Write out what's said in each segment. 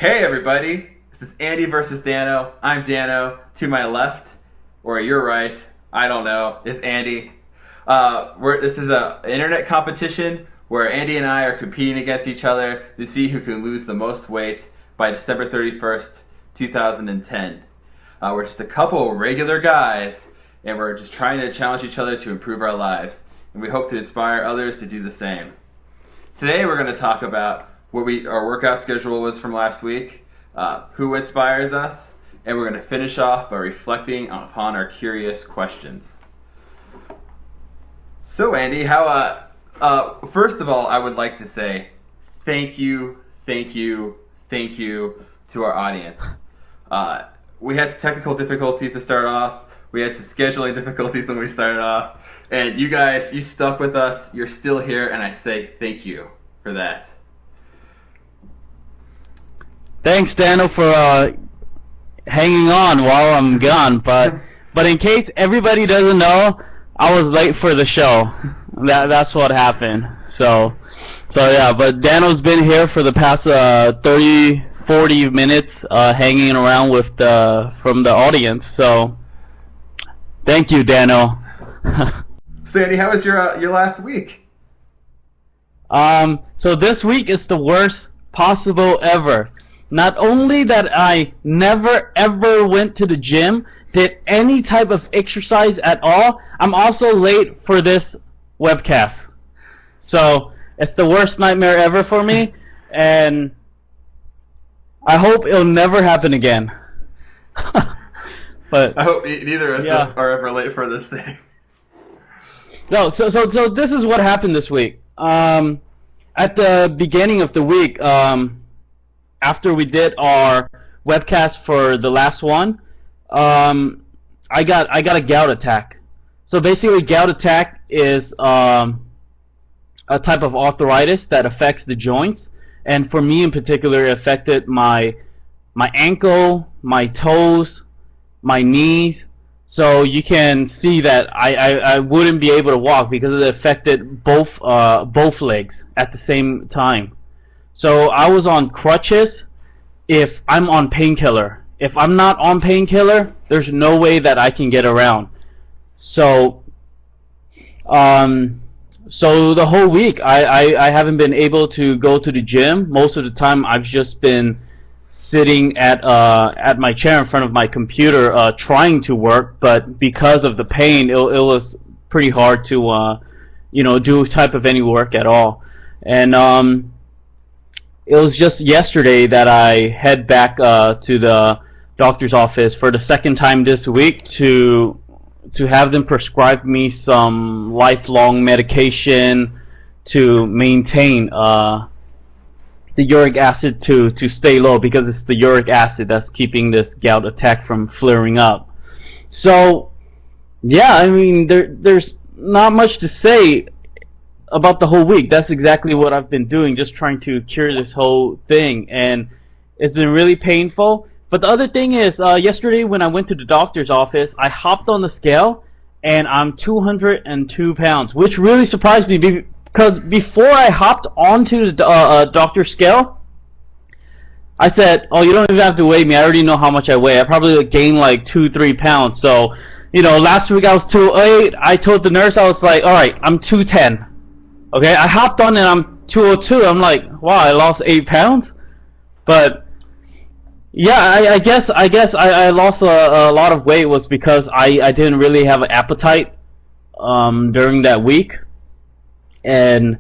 Hey everybody, this is Andy Vs Dano. I'm Dano. To my left, or your right, I don't know, is Andy. This is an internet competition where Andy and I are competing against each other to see who can lose the most weight by December 31st, 2010. We're just a couple regular guys, and we're just trying to challenge each other to improve our lives. And we hope to inspire others to do the same. Today we're going to talk about what our workout schedule was from last week, who inspires us, and we're going to finish off by reflecting upon our curious questions. So Andy, first of all, I would like to say thank you to our audience. We had some technical difficulties to start off. We had some scheduling difficulties when we started off. And you guys, you stuck with us. You're still here, and I say thank you for that. Thanks, Dano, for hanging on while I'm gone. But in case everybody doesn't know, I was late for the show. That's what happened. So yeah. But Dano's been here for the past 30-40 minutes, hanging around from the audience. So thank you, Dano. So Andy, how was your last week? So this week is the worst possible ever. Not only that I never ever went to the gym, did any type of exercise at all, I'm also late for this webcast. So it's the worst nightmare ever for me, and I hope it'll never happen again. But I hope neither of us are ever late for this thing. No, so this is what happened this week. At the beginning of the week, after we did our webcast for the last one, I got a gout attack. So basically, gout attack is a type of arthritis that affects the joints, and for me in particular, it affected my ankle, my toes, my knees. So you can see that I wouldn't be able to walk because it affected both legs at the same time. So I was on crutches if I'm on painkiller. If I'm not on painkiller, there's no way that I can get around. So the whole week I haven't been able to go to the gym. Most of the time I've just been sitting at my chair in front of my computer trying to work, but because of the pain, it was pretty hard to do type of any work at all. And it was just yesterday that I head back to the doctor's office for the second time this week to have them prescribe me some lifelong medication to maintain the uric acid to stay low, because it's the uric acid that's keeping this gout attack from flaring up. So yeah, I mean there's not much to say about the whole week. That's exactly what I've been doing, just trying to cure this whole thing, and it's been really painful. But the other thing is, yesterday when I went to the doctor's office, I hopped on the scale and I'm 202 pounds, which really surprised me because before I hopped onto the doctor's scale, I said, oh, you don't even have to weigh me, I already know how much I weigh. I probably gained like 2-3 pounds. So last week I was 208. I told the nurse, I was like, alright, I'm 210. Okay, I hopped on and I'm 202. I'm like, wow, I lost 8 pounds. But yeah, I guess I lost a lot of weight was because I didn't really have an appetite during that week, and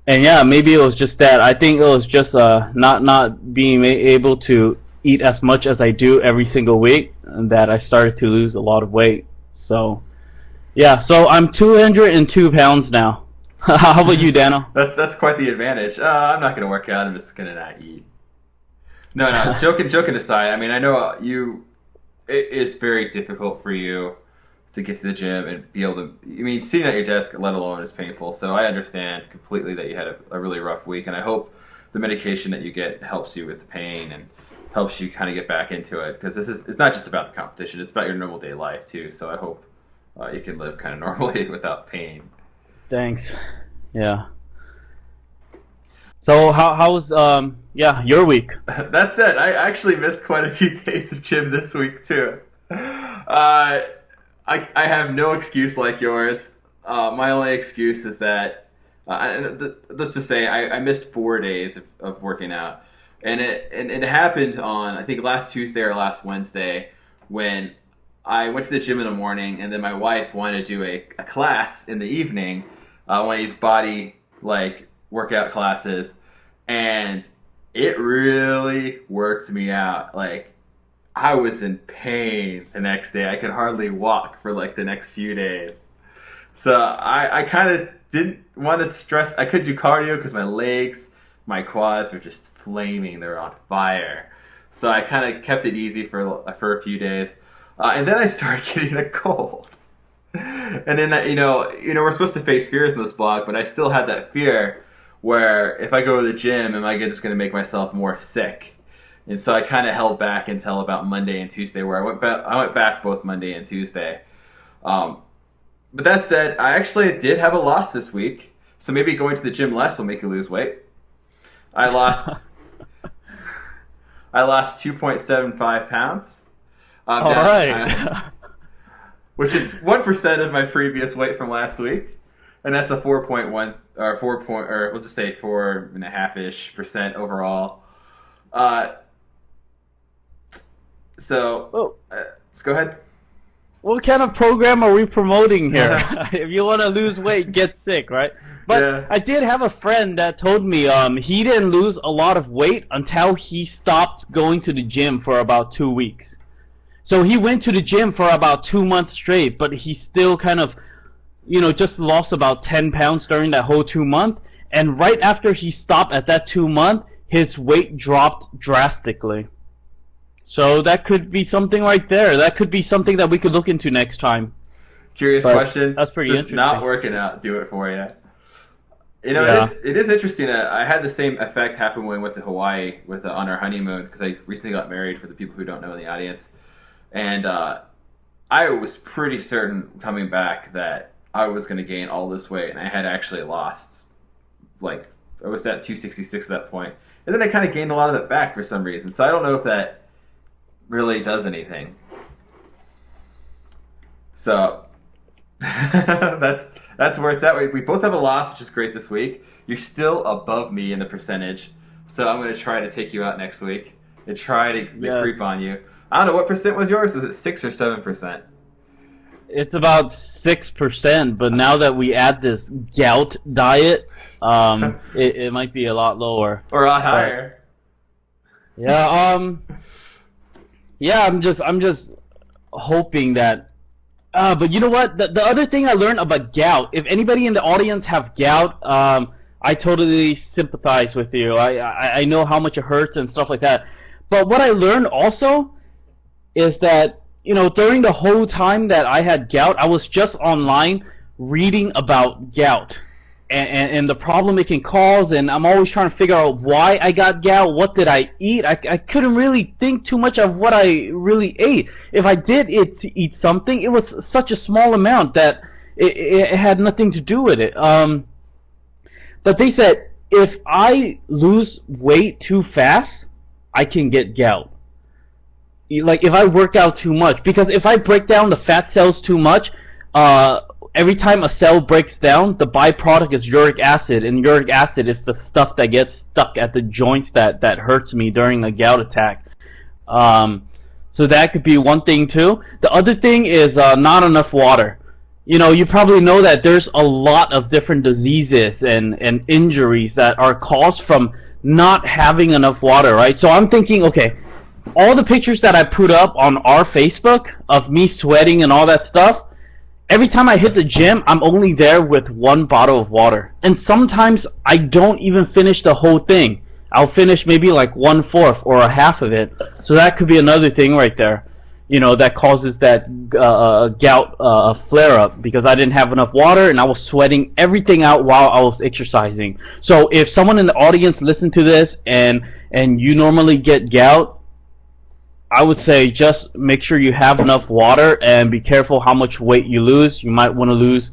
yeah, maybe it was just that. I think it was just not being able to eat as much as I do every single week, and that I started to lose a lot of weight. So yeah, so I'm 202 pounds now. How about you, Dano? That's quite the advantage. I'm not going to work out. I'm just going to not eat. No. Joking aside, I mean, I know it is very difficult for you to get to the gym and be able to. I mean, sitting at your desk, let alone, is painful. So I understand completely that you had a really rough week, and I hope the medication that you get helps you with the pain and helps you kind of get back into it. Because it's not just about the competition; it's about your normal day life too. So I hope you can live kind of normally without pain. Thanks. Yeah. So how's your week? That said, I actually missed quite a few days of gym this week too. I have no excuse like yours. My only excuse is that, let's just say, I missed 4 days of working out, and it happened on, I think, last Tuesday or last Wednesday, when I went to the gym in the morning, and then my wife wanted to do a class in the evening, one of these body workout classes, and it really worked me out. Like, I was in pain the next day. I could hardly walk for the next few days. So I kind of didn't want to stress. I couldn't do cardio because my legs, my quads were just flaming. They were on fire. So I kind of kept it easy for a few days. And then I started getting a cold. And then, we're supposed to face fears in this blog, but I still had that fear where if I go to the gym, am I just going to make myself more sick? And so I kind of held back until about Monday and Tuesday, where I went back both Monday and Tuesday. But that said, I actually did have a loss this week, so maybe going to the gym less will make you lose weight. I lost 2.75 pounds. All right. Which is 1% of my previous weight from last week, and that's a 4.1 or we'll just say 4.5% overall. Let's go ahead. What kind of program are we promoting here? If you want to lose weight, get sick, right? But yeah. I did have a friend that told me he didn't lose a lot of weight until he stopped going to the gym for about 2 weeks. So he went to the gym for about 2 months straight, but he still kind of, just lost about 10 pounds during that whole 2 months. And right after he stopped at that 2 months, his weight dropped drastically. So that could be something right there. That could be something that we could look into next time. Curious question. That's pretty interesting. Not working out do it for you? It is interesting. I had the same effect happen when we went to Hawaii on our honeymoon, because I recently got married, for the people who don't know in the audience. And I was pretty certain coming back that I was going to gain all this weight, and I had actually lost. I was at 266 at that point. And then I kind of gained a lot of it back for some reason. So I don't know if that really does anything. So that's where it's at. We both have a loss, which is great this week. You're still above me in the percentage, so I'm going to try to take you out next week and try to creep on you. I don't know, what percent was yours? Was it 6 or 7%? It's about 6%, but now that we add this gout diet, it might be a lot lower or a lot higher. Yeah, I'm just hoping that. But you know what? The other thing I learned about gout, if anybody in the audience have gout, I totally sympathize with you. I know how much it hurts and stuff like that. But what I learned also is that, during the whole time that I had gout, I was just online reading about gout and the problem it can cause, and I'm always trying to figure out why I got gout, what did I eat. I couldn't really think too much of what I really ate. If I did eat something, it was such a small amount that it had nothing to do with it. But they said, if I lose weight too fast, I can get gout. If I work out too much, because if I break down the fat cells too much, every time a cell breaks down, the byproduct is uric acid, and uric acid is the stuff that gets stuck at the joints that hurts me during a gout attack. So that could be one thing too. The other thing is not enough water. You probably know that there's a lot of different diseases and injuries that are caused from not having enough water, right? So I'm thinking, okay, all the pictures that I put up on our Facebook of me sweating and all that stuff, every time I hit the gym, I'm only there with 1 bottle of water. And sometimes I don't even finish the whole thing. I'll finish maybe 1/4 or a half of it. So that could be another thing right there, that causes that gout flare-up, because I didn't have enough water and I was sweating everything out while I was exercising. So if someone in the audience listened to this and you normally get gout, I would say just make sure you have enough water and be careful how much weight you lose. You might want to lose,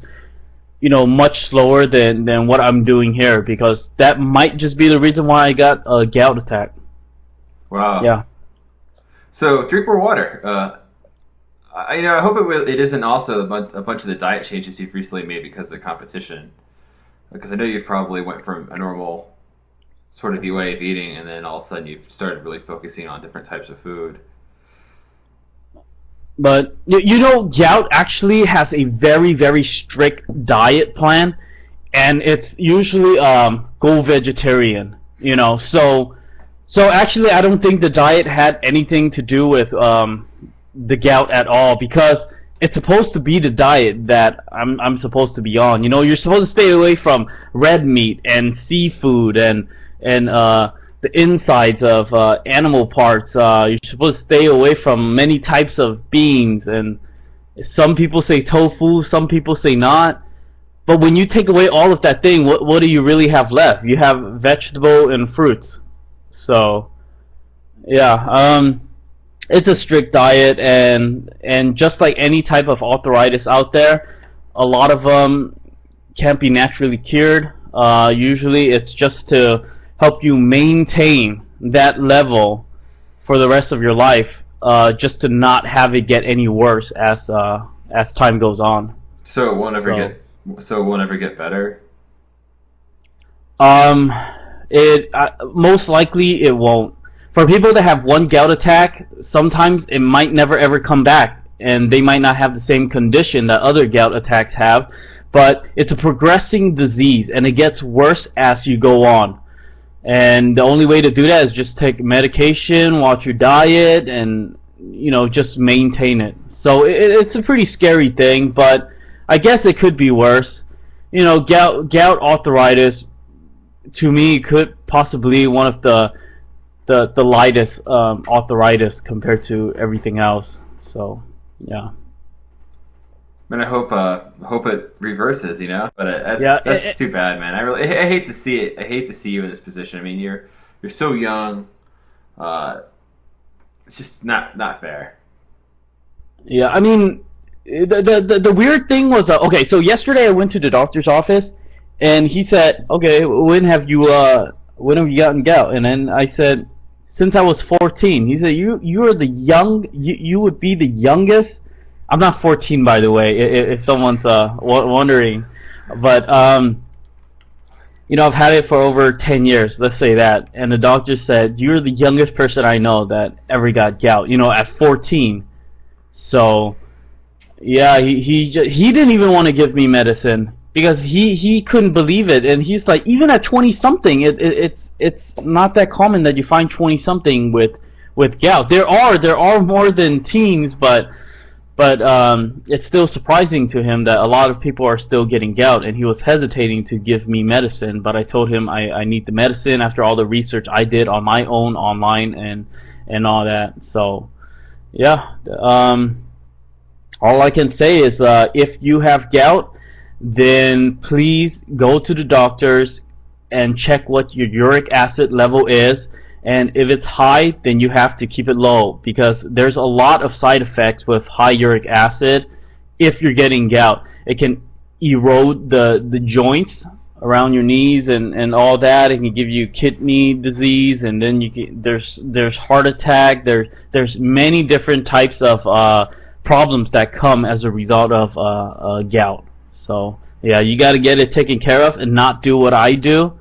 much slower than what I'm doing here, because that might just be the reason why I got a gout attack. Wow. Yeah. So drink more water. I hope it isn't also a bunch of the diet changes you've recently made because of the competition. Because I know you've probably went from a normal sort of way of eating, and then all of a sudden you've started really focusing on different types of food. But gout actually has a very, very strict diet plan, and it's usually go vegetarian. So actually I don't think the diet had anything to do with the gout at all, because it's supposed to be the diet that I'm supposed to be on. You're supposed to stay away from red meat and seafood and the insides of animal parts. You're supposed to stay away from many types of beans, and some people say tofu, some people say not. But when you take away all of that thing, what do you really have left? You have vegetable and fruits. So yeah, it's a strict diet, and just like any type of arthritis out there, a lot of them can't be naturally cured. Usually it's just to help you maintain that level for the rest of your life, just to not have it get any worse as time goes on. So it won't ever get better? Most likely it won't. For people that have one gout attack, sometimes it might never ever come back, and they might not have the same condition that other gout attacks have, but it's a progressing disease, and it gets worse as you go on. And the only way to do that is just take medication, watch your diet, and just maintain it. So it's a pretty scary thing, but I guess it could be worse. Gout arthritis, to me, could possibly one of the lightest arthritis compared to everything else. So yeah. Man, I hope it reverses, But that's too bad, man. I hate to see it. I hate to see you in this position. I mean, you're so young. It's just not fair. Yeah, I mean, the weird thing was okay. So yesterday I went to the doctor's office, and he said, "Okay, when have you gotten gout?" And then I said, "Since I was 14." He said, "You are you would be the youngest." I'm not 14, by the way, if someone's wondering. But, I've had it for over 10 years, let's say that. And the doctor said, "You're the youngest person I know that ever got gout," at 14. So, yeah, he didn't even want to give me medicine, because he couldn't believe it. And he's like, even at 20-something, it's not that common that you find 20-something with gout. There are more than teens, but it's still surprising to him that a lot of people are still getting gout, and he was hesitating to give me medicine. But I told him I need the medicine after all the research I did on my own online and all that. So yeah, all I can say is if you have gout, then please go to the doctors and check what your uric acid level is. And if it's high, then you have to keep it low, because there's a lot of side effects with high uric acid. If you're getting gout, it can erode the joints around your knees and all that. It can give you kidney disease, and then there's heart attack. There's many different types of problems that come as a result of gout. So yeah, you got to get it taken care of and not do what I do.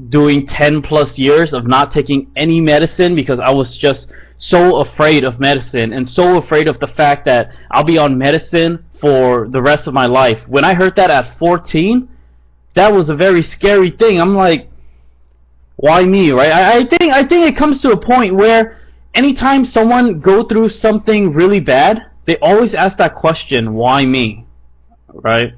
Doing 10+ years of not taking any medicine, because I was just so afraid of medicine, and so afraid of the fact that I'll be on medicine for the rest of my life. When I heard that at 14, that was a very scary thing. I'm like, why me, right? I think it comes to a point where anytime someone go through something really bad, they always ask that question, why me, right?